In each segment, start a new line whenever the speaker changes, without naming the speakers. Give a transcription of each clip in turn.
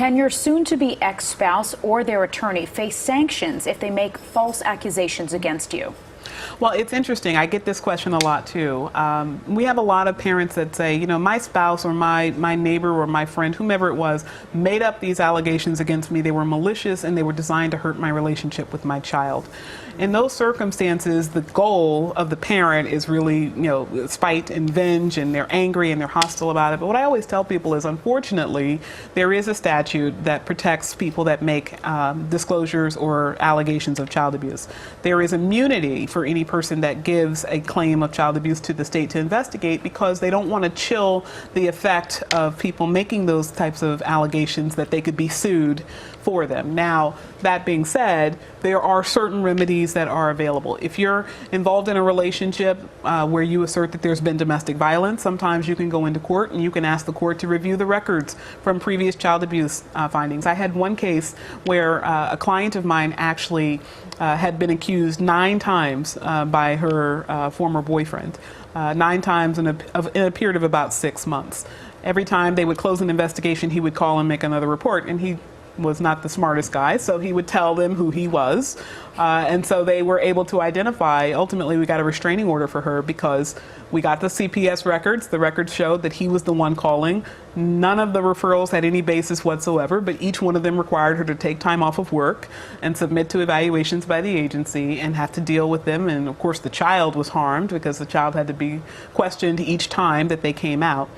Can your soon-to-be ex-spouse or their attorney face sanctions if they make false accusations against you?
Well, it's interesting. I get this question a lot too. We have a lot of parents that say, you know, my spouse or my neighbor or my friend, whomever it was, made up these allegations against me. They were malicious and they were designed to hurt my relationship with my child. In those circumstances, the goal of the parent is really, you know, spite and venge, and they're angry and they're hostile about it. But what I always tell people is, unfortunately, there is a statute that protects people that make disclosures or allegations of child abuse. There is immunity for any person that gives a claim of child abuse to the state to investigate, because they don't want to chill the effect of people making those types of allegations that they could be sued for them. Now, that being said, there are certain remedies that are available. If you're involved in a relationship where you assert that there's been domestic violence, sometimes you can go into court and you can ask the court to review the records from previous child abuse findings. I had one case where a client of mine actually had been accused 9 times by her former boyfriend, 9 times in a period of about 6 months. Every time they would close an investigation, he would call and make another report, and he was not the smartest guy, so he would tell them who he was, and so they were able to identify. Ultimately, we got a restraining order for her because we got the CPS records. The records showed that he was the one calling. None of the referrals had any basis whatsoever, but each one of them required her to take time off of work and submit to evaluations by the agency and have to deal with them. And of course, the child was harmed because the child had to be questioned each time that they came out.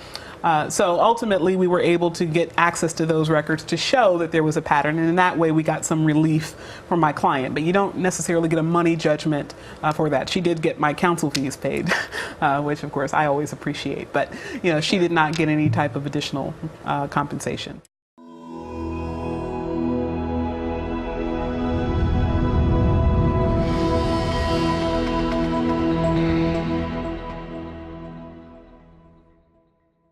So ultimately, we were able to get access to those records to show that there was a pattern, and in that way we got some relief from my client. But you don't necessarily get a money judgment for that. She did get my counsel fees paid, which of course I always appreciate, but you know, she did not get any type of additional compensation.